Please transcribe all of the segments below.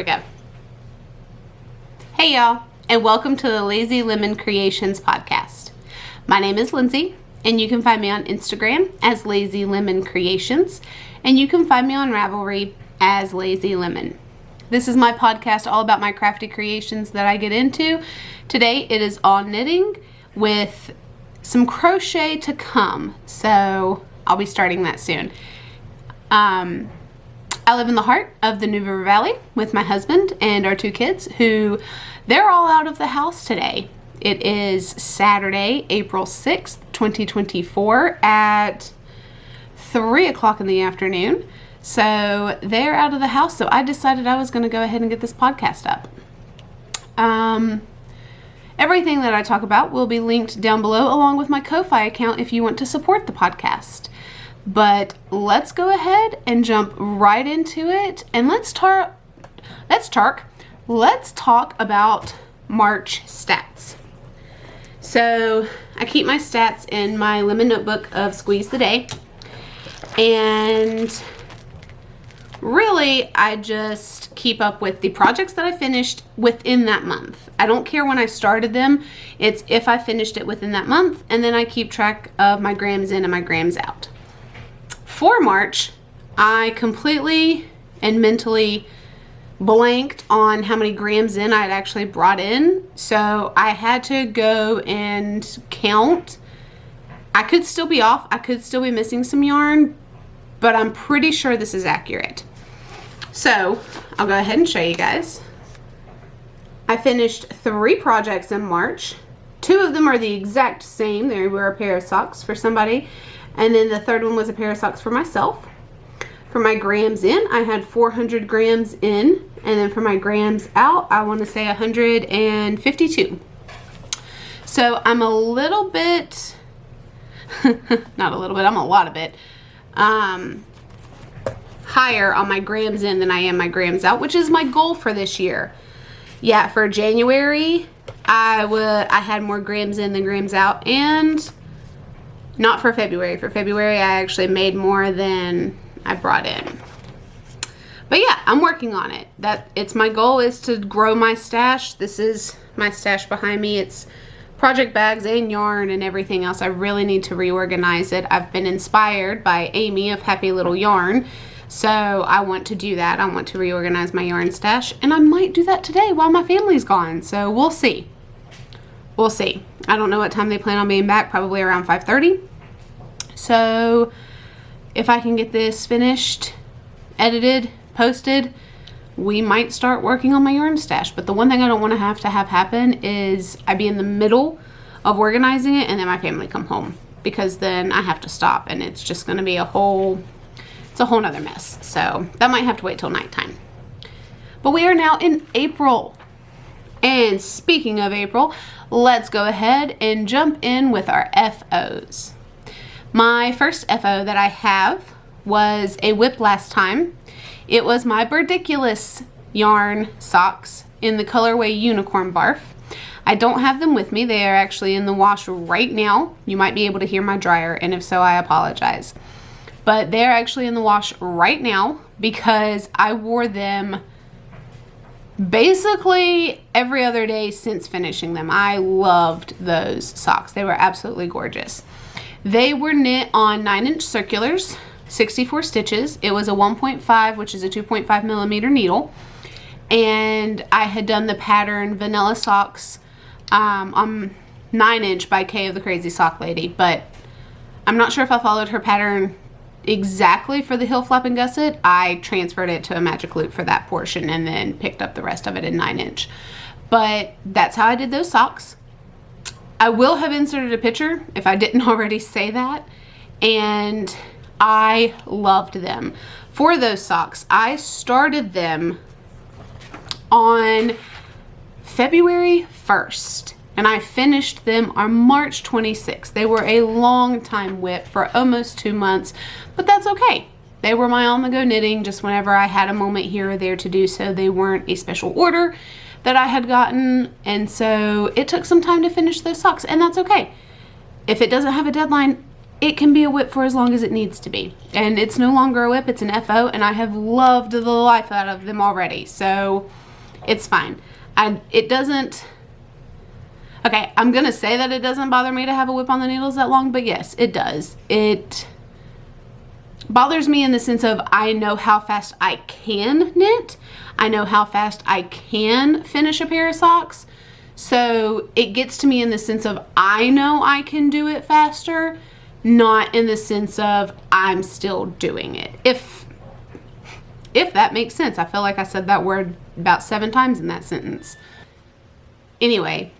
we go. Hey y'all, and welcome to the Lazy Lemon Creations podcast. My name is Lindsay, and you can find me on Instagram as Lazy Lemon Creations, and you can find me on Ravelry as Lazy Lemon. This is my podcast all about my crafty creations that I get into. Today it is all knitting with some crochet to come, so I'll be starting that soon. I live in the heart of the New River Valley with my husband and our 2 kids who they're all out of the house today. It is Saturday, April 6th, 2024 at 3 o'clock in the afternoon. So they're out of the house, so I decided I was going to go ahead and get this podcast up. Everything that I talk about will be linked down below along with my Ko-Fi account if you want to support the podcast. But let's go ahead and jump right into it, and let's talk about March stats. So I keep my stats in my lemon notebook of Squeeze the Day, and really I just keep up with the projects that I finished within that month. I don't care when I started them, it's if I finished it within that month, and then I keep track of my grams in and my grams out. For March, I completely and mentally blanked on how many grams in I had actually brought in, so I had to go and count. I could still be off, I could still be missing some yarn, but I'm pretty sure this is accurate. So I'll go ahead and show you guys. I finished 3 projects in March. 2 of them are the exact same. They were a pair of socks for somebody, and then the third one was a pair of socks for myself. For my grams in, I had 400 grams in, and then for my grams out, I want to say 152. So I'm a little bit, not a little bit, I'm a lot of it, higher on my grams in than I am my grams out, which is my goal for this year. Yeah, for January, I had more grams in than grams out, and not for February. For February, I actually made more than I brought in. But yeah, I'm working on it. It's my goal is to grow my stash. This is my stash behind me. It's project bags and yarn and everything else. I really need to reorganize it. I've been inspired by Amie of Happy Little Yarn, so I want to do that. I want to reorganize my yarn stash, and I might do that today while my family's gone, so we'll see. We'll see. I don't know what time they plan on being back, probably around 5:30. So if I can get this finished, edited, posted, we might start working on my yarn stash. But the one thing I don't want to have happen is I be in the middle of organizing it and then my family come home, because then I have to stop and it's just going to be a whole nother mess. So that might have to wait till nighttime. But we are now in April. And speaking of April, let's go ahead and jump in with our FOs. My first FO that I have was a whip last time. It was my Birdiculous yarn socks in the colorway Unicorn Barf. I don't have them with me. They are actually in the wash right now. You might be able to hear my dryer, and if so, I apologize. But they're actually in the wash right now because I wore them basically every other day since finishing them. I loved those socks. They were absolutely gorgeous. They were knit on 9-inch circulars, 64 stitches. It was a 1.5, which is a 2.5 millimeter needle. And I had done the pattern Vanilla Socks on 9-inch by Kay of the Crazy Sock Lady. But I'm not sure if I followed her pattern exactly for the heel flap and gusset. I transferred it to a magic loop for that portion and then picked up the rest of it in 9-inch. But that's how I did those socks. I will have inserted a picture if I didn't already say that, and I loved them. For those socks, I started them on February 1st, and I finished them on March 26th. They were a long time whip for almost 2 months, but that's okay. They were my on-the-go knitting, just whenever I had a moment here or there to do so. They weren't a special order that I had gotten, and so it took some time to finish those socks, and that's okay. If it doesn't have a deadline, it can be a whip for as long as it needs to be. And it's no longer a whip, it's an FO, and I have loved the life out of them already. So it's fine. It doesn't, okay, I'm gonna say that it doesn't bother me to have a whip on the needles that long, but yes, it does. It bothers me in the sense of I know how fast I can knit. I know how fast I can finish a pair of socks. So it gets to me in the sense of I know I can do it faster, not in the sense of I'm still doing it. If that makes sense. I feel like I said that word about 7 times in that sentence. Anyway,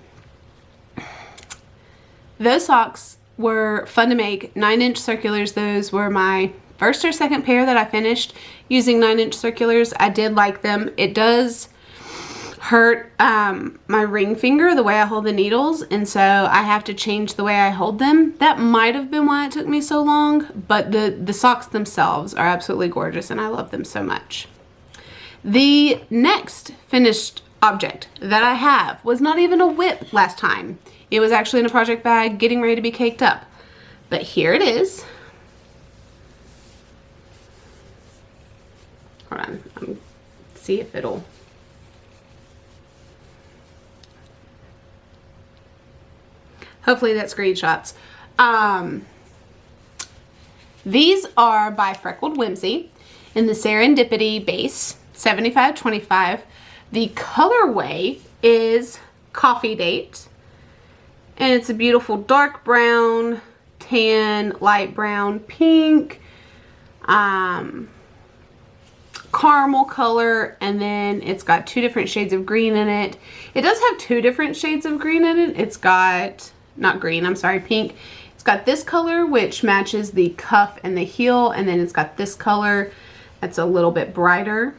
those socks were fun to make. 9-inch circulars. Those were my first or second pair that I finished using 9-inch circulars. I did like them. It does hurt my ring finger, the way I hold the needles, and so I have to change the way I hold them. That might have been why it took me so long, but the socks themselves are absolutely gorgeous and I love them so much. The next finished object that I have was not even a whip last time. It was actually in a project bag getting ready to be caked up. But here it is. Hold on, see if it'll... Hopefully that screenshots. These are by Freckled Whimsy in the Serendipity base, 7525. The colorway is Coffee Date. And it's a beautiful dark brown, tan, light brown, pink, caramel color, and then it's got 2 different shades of green in it. It does have 2 different shades of green in it. It's got... not green, I'm sorry, pink. It's got this color, which matches the cuff and the heel, and then it's got this color that's a little bit brighter.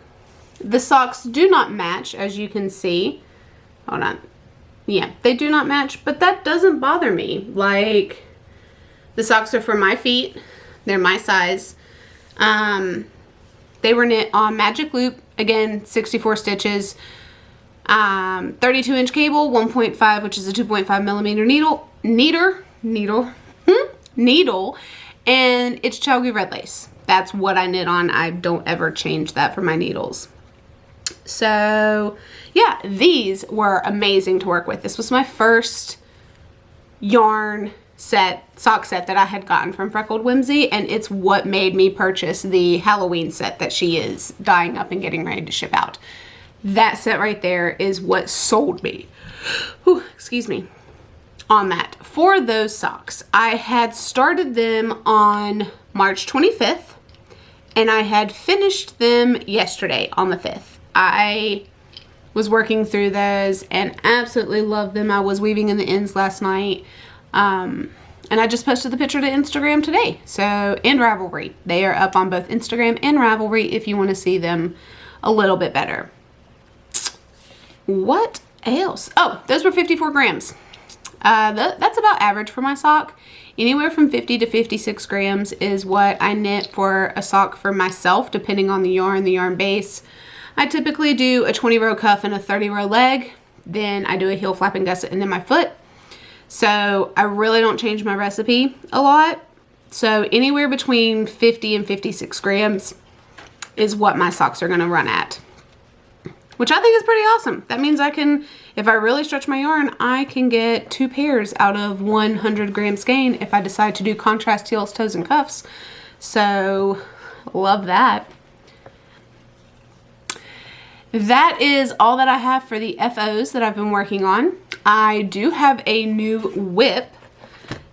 The socks do not match, as you can see. Hold on. Yeah, they do not match, but that doesn't bother me. Like, the socks are for my feet. They're my size. They were knit on Magic Loop, again, 64 stitches. 32-inch cable, 1.5, which is a 2.5 millimeter needle, and it's chalky red lace. That's what I knit on. I don't ever change that for my needles. So yeah, these were amazing to work with. This was my first yarn set, sock set that I had gotten from Freckled Whimsy, and it's what made me purchase the Halloween set that she is dyeing up and getting ready to ship out. That set right there is what sold me. Whew, excuse me. On that. For those socks, I had started them on March 25th, and I had finished them yesterday on the 5th. I was working through those and absolutely loved them. I was weaving in the ends last night. And I just posted the picture to Instagram today. So, and Ravelry. They are up on both Instagram and Ravelry if you want to see them a little bit better. What else? Oh, those were 54 grams. That's about average for my sock. Anywhere from 50 to 56 grams is what I knit for a sock for myself, depending on the yarn base. I typically do a 20 row cuff and a 30 row leg. Then I do a heel flap and gusset and then my foot. So I really don't change my recipe a lot. So anywhere between 50 and 56 grams is what my socks are going to run at, which I think is pretty awesome. That means I can, if I really stretch my yarn, I can get 2 pairs out of 100 gram skein if I decide to do contrast heels, toes, and cuffs. So love that. That is all that I have for the FOs that I've been working on. I do have a new whip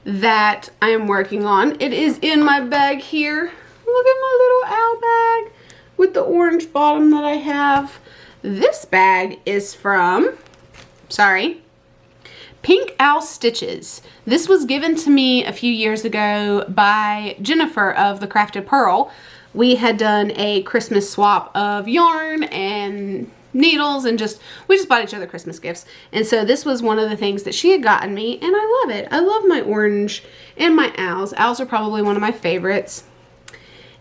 that I am working on. It is in my bag here. Look at my little owl bag with the orange bottom that I have. This bag is from, Pink Owl Stitches. This was given to me a few years ago by Jennifer of the Crafted Pearl. We had done a Christmas swap of yarn and needles and we just bought each other Christmas gifts. And so this was one of the things that she had gotten me, and I love it. I love my orange and my owls. Owls are probably one of my favorites.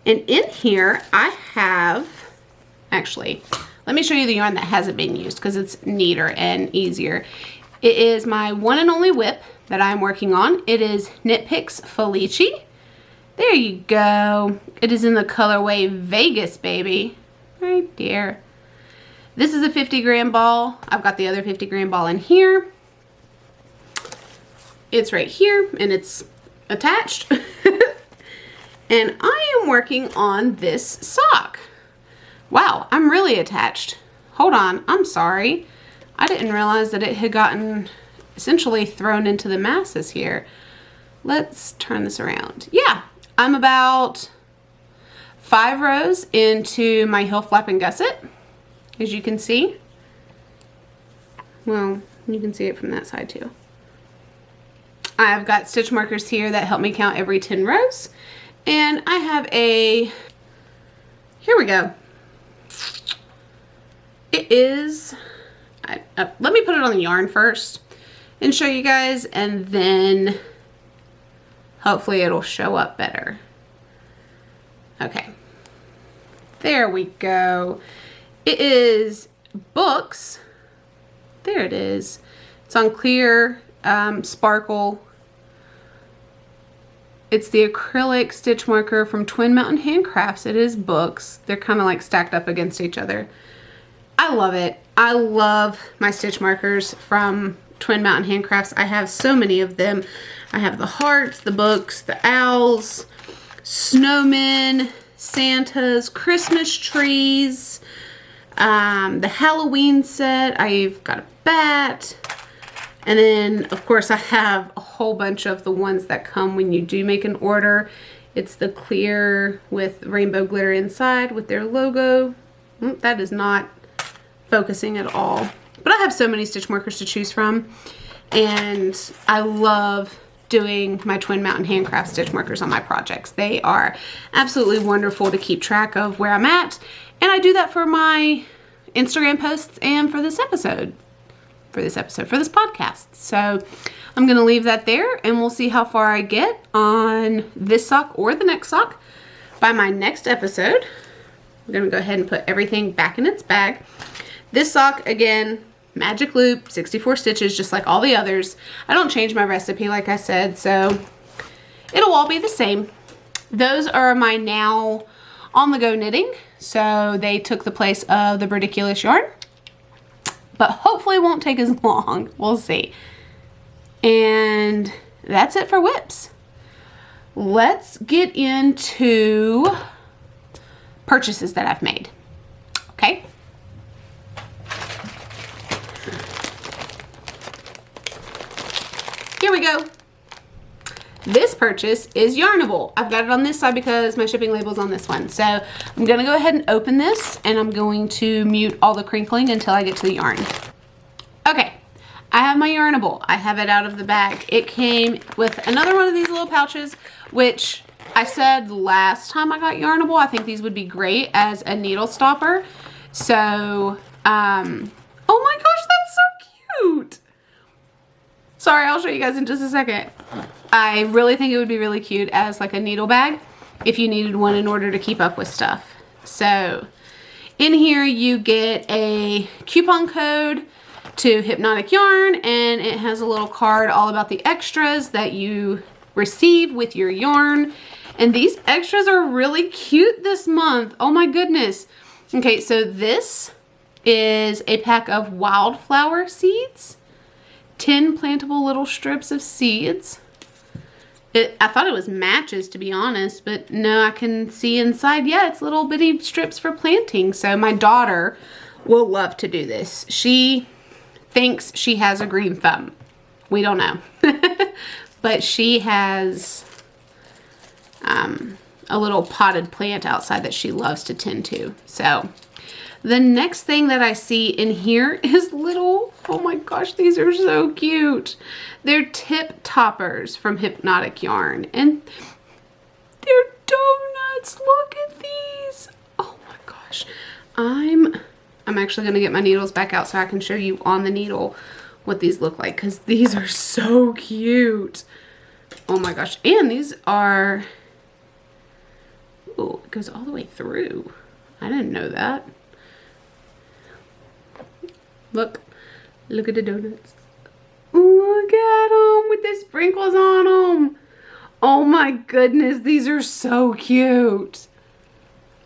And in here I have, actually, let me show you the yarn that hasn't been used because it's neater and easier. It is my one and only whip that I'm working on. It is Knit Picks Felici. There you go. It is in the colorway Vegas, baby. Right there. This is a 50-gram ball. I've got the other 50-gram ball in here. It's right here and it's attached. And I am working on this sock. Wow, I'm really attached. Hold on, I'm sorry. I didn't realize that it had gotten essentially thrown into the masses here. Let's turn this around. Yeah, I'm about 5 rows into my heel flap and gusset, as you can see. Well, you can see it from that side too. I've got stitch markers here that help me count every 10 rows. And I have a, here we go. It is, let me put it on the yarn first and show you guys, and then hopefully it'll show up better. Okay, there we go. It is Books. There it is. It's on clear sparkle. It's the acrylic stitch marker from Twin Mountain Handcrafts. It is Books. They're kind of like stacked up against each other. I love it. I love my stitch markers from Twin Mountain Handcrafts. I have so many of them. I have the hearts, the books, the owls, snowmen, Santas, Christmas trees, the Halloween set. I've got a bat. And then, of course, I have a whole bunch of the ones that come when you do make an order. It's the clear with rainbow glitter inside with their logo. That is not focusing at all. But I have so many stitch markers to choose from. And I love doing my Twin Mountain Handcraft stitch markers on my projects. They are absolutely wonderful to keep track of where I'm at. And I do that for my Instagram posts and for this episode. For this podcast. So I'm going to leave that there and we'll see how far I get on this sock or the next sock by my next episode. I'm going to go ahead and put everything back in its bag. This sock, again, magic loop, 64 stitches, just like all the others. I don't change my recipe, like I said, so it'll all be the same. Those are my now on the go knitting. So they took the place of the Ridiculous yarn. But hopefully it won't take as long. We'll see. And that's it for whips. Let's get into purchases that I've made. Okay. Here we go. This purchase is Yarnable. I've got it on this side because my shipping label's on this one. So I'm going to go ahead and open this and I'm going to mute all the crinkling until I get to the yarn. Okay, I have my Yarnable. I have it out of the bag. It came with another one of these little pouches, which I said last time I got Yarnable, I think these would be great as a needle stopper. So, oh my gosh, that's so cute. Sorry, I'll show you guys in just a second. I really think it would be really cute as like a needle bag if you needed one in order to keep up with stuff. So in here you get a coupon code to Hypnotic Yarn, and it has a little card all about the extras that you receive with your yarn. And these extras are really cute this month. Oh my goodness. Okay, so this is a pack of wildflower seeds. 10 plantable little strips of seeds. I thought it was matches, to be honest, but no, I can see inside. Yeah, it's little bitty strips for planting. So my daughter will love to do this. She thinks she has a green thumb. We don't know. But she has a little potted plant outside that she loves to tend to. So the next thing that I see in here is little, oh my gosh, these are so cute. They're tip toppers from Hypnotic Yarn, and they're donuts. Look at these. Oh my gosh. I'm actually going to get my needles back out so I can show you on the needle what these look like, because these are so cute. Oh my gosh. And these are, oh, it goes all the way through. I didn't know that. Look at the donuts. Look at them with the sprinkles on them. Oh my goodness, these are so cute.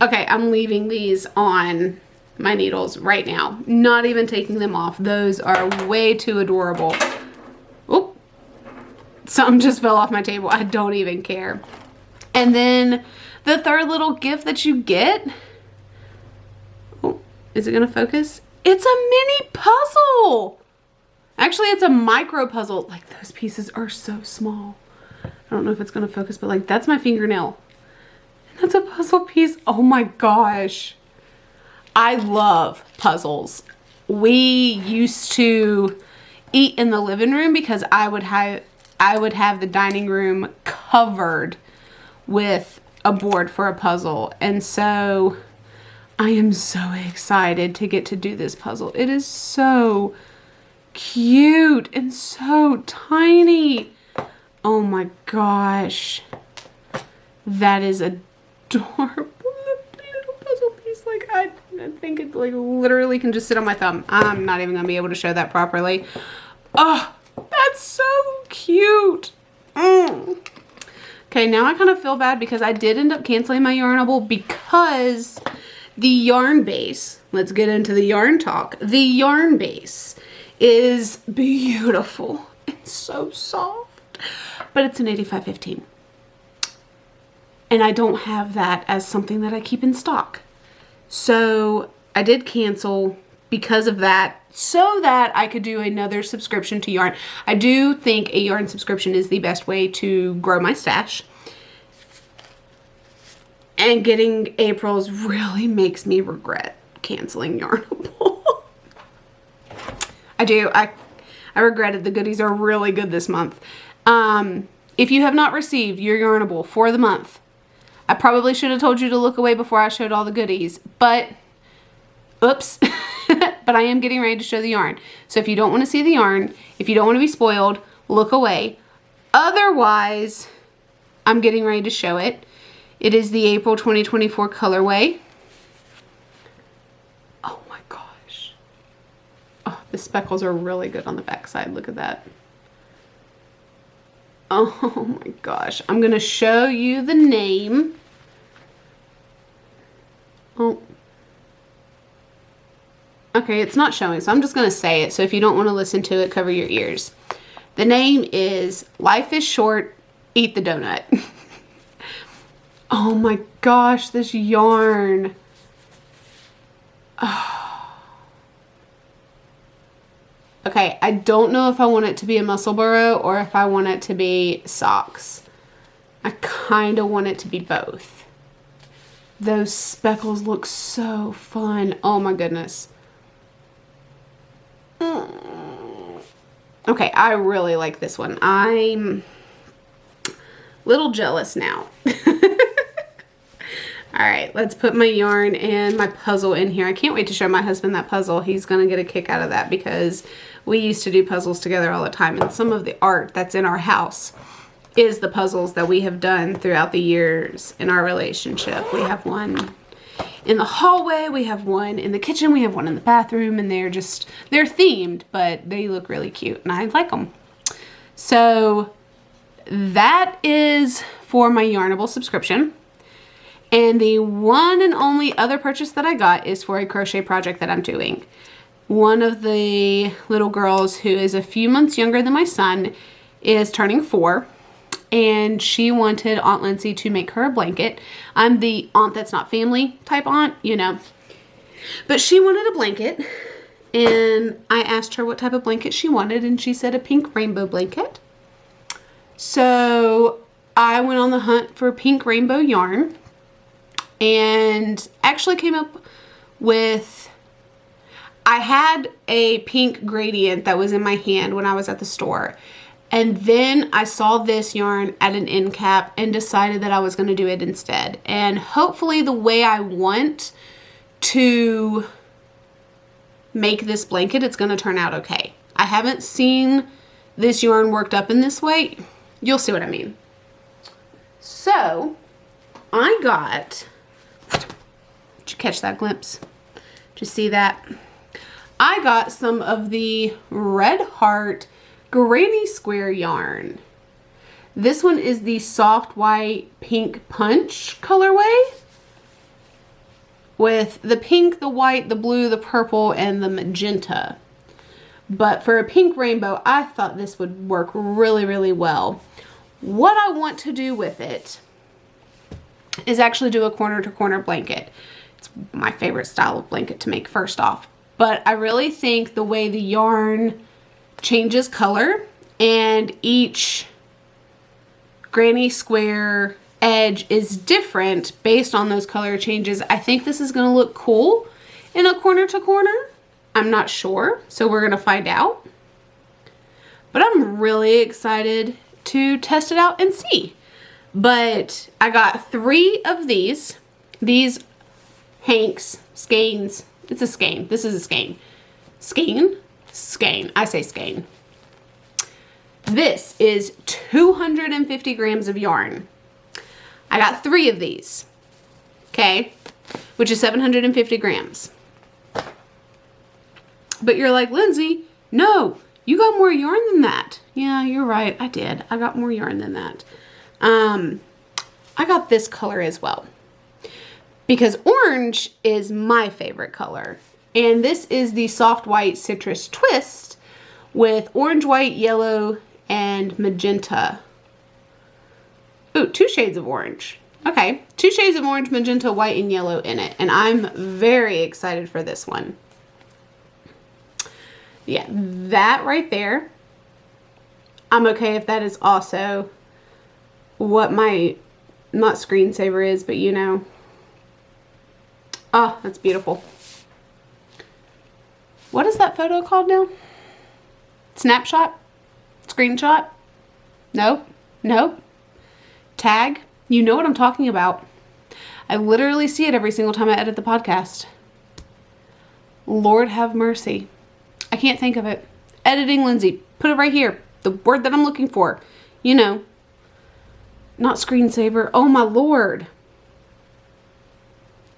Okay, I'm leaving these on my needles right now. Not even taking them off. Those are way too adorable. Oop. Something just fell off my table. I don't even care. And then the third little gift that you get. Oh, is it gonna focus? It's a mini puzzle. Actually, it's a micro puzzle. Like, those pieces are so small. I don't know if it's gonna focus, but like, that's my fingernail. And that's a puzzle piece. Oh my gosh. I love puzzles. We used to eat in the living room because I would have the dining room covered with a board for a puzzle. And so I am so excited to get to do this puzzle. It is so cute and so tiny. Oh my gosh. That is adorable. Little puzzle piece. Like, I think it like literally can just sit on my thumb. I'm not even gonna be able to show that properly. Oh, that's so cute. Okay, now I kind of feel bad because I did end up canceling my Yarnable because the yarn base, let's get into the yarn talk. The yarn base is beautiful. It's so soft, but it's an 85/15. And I don't have that as something that I keep in stock. So I did cancel because of that, so that I could do another subscription to yarn. I do think a yarn subscription is the best way to grow my stash. And getting April's really makes me regret canceling Yarnable. I do. I regret it. The goodies are really good this month. If you have not received your Yarnable for the month, I probably should have told you to look away before I showed all the goodies, but oops. But I am getting ready to show the yarn. So if you don't want to see the yarn, if you don't want to be spoiled, look away. Otherwise, I'm getting ready to show it. It is the April 2024 colorway. Oh my gosh. Oh, the speckles are really good on the back side. Look at that. Oh my gosh. I'm going to show you the name. Oh. Okay, it's not showing, so I'm just going to say it. So if you don't want to listen to it, cover your ears. The name is Life is Short, Eat the Donut. Oh my gosh, this yarn. Oh. Okay, I don't know if I want it to be a muscle burrow or if I want it to be socks. I kind of want it to be both. Those speckles look so fun. Oh my goodness. Okay, I really like this one. I'm a little jealous now. Alright, let's put my yarn and my puzzle in here. I can't wait to show my husband that puzzle. He's going to get a kick out of that because we used to do puzzles together all the time. And some of the art that's in our house is the puzzles that we have done throughout the years in our relationship. We have one in the hallway, we have one in the kitchen, we have one in the bathroom, and they're themed, but they look really cute and I like them. So that is for my Yarnable subscription. And the one and only other purchase that I got is for a crochet project that I'm doing. One of the little girls who is a few months younger than my son is turning 4. And she wanted Aunt Lindsay to make her a blanket. I'm the aunt that's not family type aunt, you know. But she wanted a blanket. And I asked her what type of blanket she wanted. And she said a pink rainbow blanket. So I went on the hunt for pink rainbow yarn. And actually came up with... I had a pink gradient that was in my hand when I was at the store. And then I saw this yarn at an end cap and decided that I was going to do it instead. And hopefully the way I want to make this blanket, it's going to turn out okay. I haven't seen this yarn worked up in this way. You'll see what I mean. So I got, did you catch that glimpse? Did you see that? I got some of the Red Heart Granny Square yarn. This one is the soft white pink punch colorway with the pink, the white, the blue, the purple, and the magenta. But for a pink rainbow, I thought this would work really, really well. What I want to do with it is actually do a corner to corner blanket. It's my favorite style of blanket to make first off. But I really think the way the yarn changes color and each granny square edge is different based on those color changes, I think this is going to look cool in a corner to corner. I'm not sure, so we're going to find out. But I'm really excited to test it out and see. But I got 3 of these Hanks skeins. It's a skein. This is a skein. Skein. I say skein. This is 250 grams of yarn. I got 3 of these. Okay, which is 750 grams. But you're like, Lindsay, no, you got more yarn than that. Yeah, you're right. I did. I got more yarn than that. I got this color as well because orange is my favorite color. And this is the soft white citrus twist with orange, white, yellow, and magenta. Ooh, 2 shades of orange. Okay, 2 shades of orange, magenta, white, and yellow in it. And I'm very excited for this one. Yeah, that right there. I'm okay if that is also what my, not screensaver is, but you know. Oh, that's beautiful. What is that photo called now? Snapshot? Screenshot? Nope. Nope. Tag? You know what I'm talking about. I literally see it every single time I edit the podcast. Lord have mercy. I can't think of it. Editing Lindsay. Put it right here. The word that I'm looking for. You know. Not screensaver. Oh my Lord.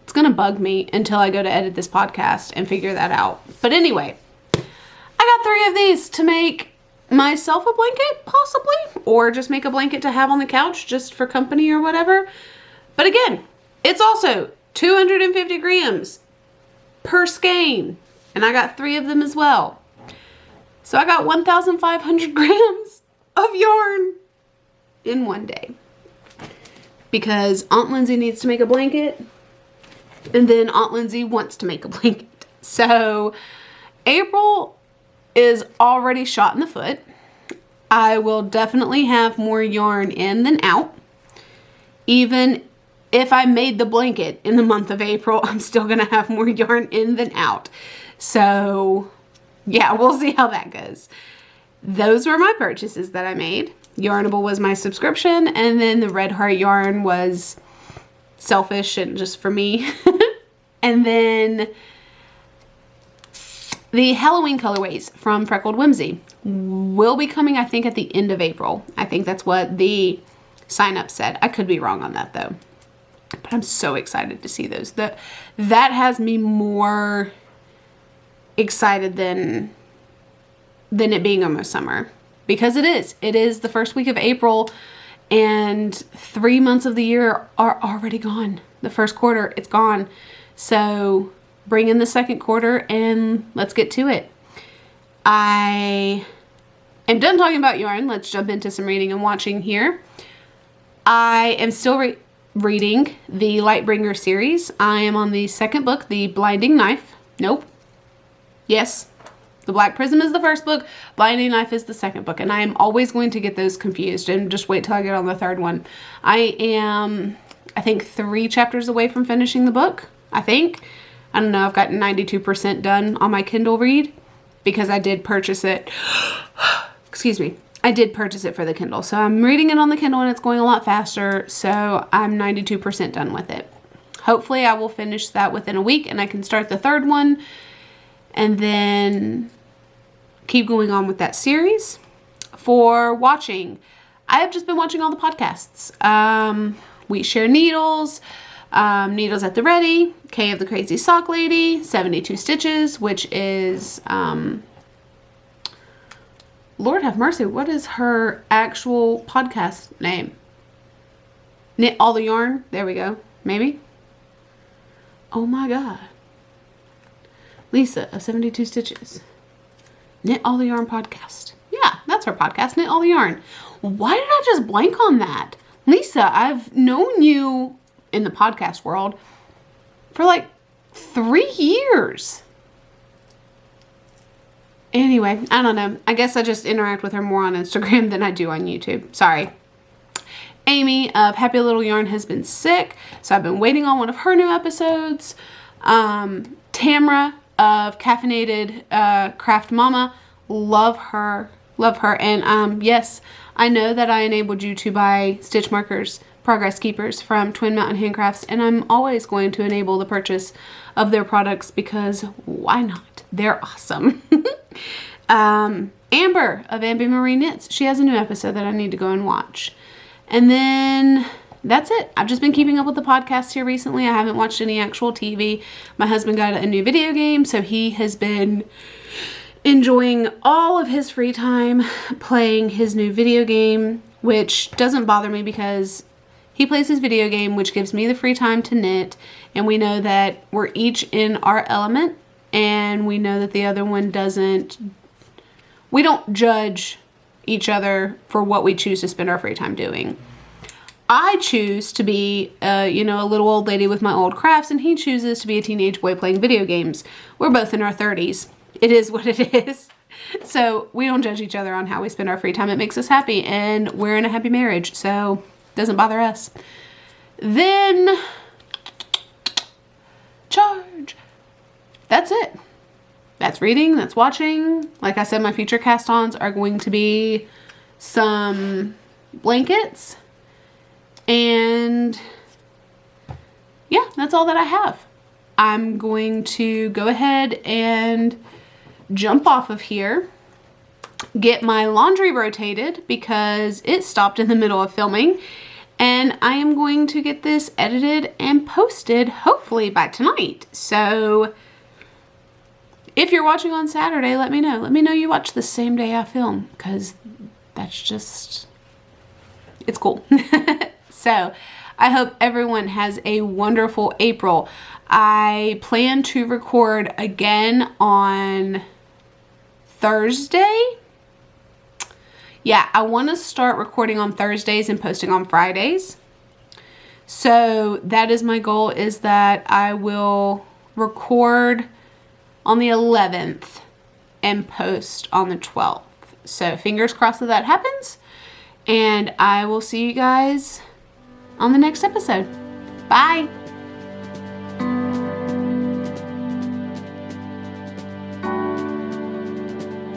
It's going to bug me until I go to edit this podcast and figure that out. But anyway, I got 3 of these to make myself a blanket, possibly. Or just make a blanket to have on the couch just for company or whatever. But again, it's also 250 grams per skein. And I got 3 of them as well. So I got 1,500 grams of yarn in one day. Because Aunt Lindsay needs to make a blanket. And then Aunt Lindsay wants to make a blanket. So April is already shot in the foot. I will definitely have more yarn in than out. Even if I made the blanket in the month of April, I'm still going to have more yarn in than out. So yeah, we'll see how that goes. Those were my purchases that I made. Yarnable was my subscription, and then the Red Heart yarn was selfish and just for me. And then the Halloween colorways from Freckled Whimsy will be coming, I think, at the end of April. I think that's what the sign up said. I could be wrong on that though. But I'm so excited to see those. That has me more excited than it being almost summer, because it is the first week of April and 3 months of the year are already gone. The first quarter, it's gone. So bring in the second quarter and let's get to it. I am done talking about yarn. Let's jump into some reading and watching here. I am still reading the Lightbringer series. I am on the second book, The Blinding Knife. Nope. Yes. The Black Prism is the first book. Blinding Knife is the second book. And I am always going to get those confused. And just wait till I get on the third one. I am, I think, 3 chapters away from finishing the book. I think. I don't know. I've gotten 92% done on my Kindle read. Because I did purchase it. Excuse me. I did purchase it for the Kindle. So I'm reading it on the Kindle and it's going a lot faster. So I'm 92% done with it. Hopefully I will finish that within a week. And I can start the third one. And then keep going on with that series. For watching, I have just been watching all the podcasts. We Share Needles, Needles at the Ready, Kay of the Crazy Sock Lady, 72 Stitches, which is Lord have mercy, what is her actual podcast name? Knit All the Yarn? There we go. Maybe? Oh my God. Lisa of 72 Stitches. Knit All the Yarn podcast. Yeah, that's her podcast, Knit All the Yarn. Why did I just blank on that? Lisa, I've known you in the podcast world for like 3 years. Anyway, I don't know. I guess I just interact with her more on Instagram than I do on YouTube. Sorry. Amie of Happy Little Yarn has been sick, so I've been waiting on one of her new episodes. Tamara of Caffeinated Craft Mama, love her. And yes, I know that I enabled you to buy stitch markers, progress keepers from Twin Mountain Handcrafts, and I'm always going to enable the purchase of their products because why not? They're awesome. Amber of Amber Marie Knits, she has a new episode that I need to go and watch. And then that's it. I've just been keeping up with the podcast here recently. I haven't watched any actual TV. My husband got a new video game, so he has been enjoying all of his free time playing his new video game, which doesn't bother me because he plays his video game, which gives me the free time to knit, and we know that we're each in our element, and we know that the other one doesn't. We don't judge each other for what we choose to spend our free time doing. I choose to be, a little old lady with my old crafts, and he chooses to be a teenage boy playing video games. We're both in our 30s. It is what it is. So we don't judge each other on how we spend our free time. It makes us happy, and we're in a happy marriage, so it doesn't bother us. Then, charge. That's it. That's reading, that's watching. Like I said, my future cast-ons are going to be some blankets. And yeah, that's all that I have. I'm going to go ahead and jump off of here, get my laundry rotated because it stopped in the middle of filming, and I am going to get this edited and posted hopefully by tonight. So if you're watching on Saturday, let me know. Let me know you watch the same day I film, because that's just, it's cool. So I hope everyone has a wonderful April. I plan to record again on Thursday. Yeah, I want to start recording on Thursdays and posting on Fridays. So that is my goal, is that I will record on the 11th and post on the 12th. So fingers crossed that happens. And I will see you guys on the next episode. Bye.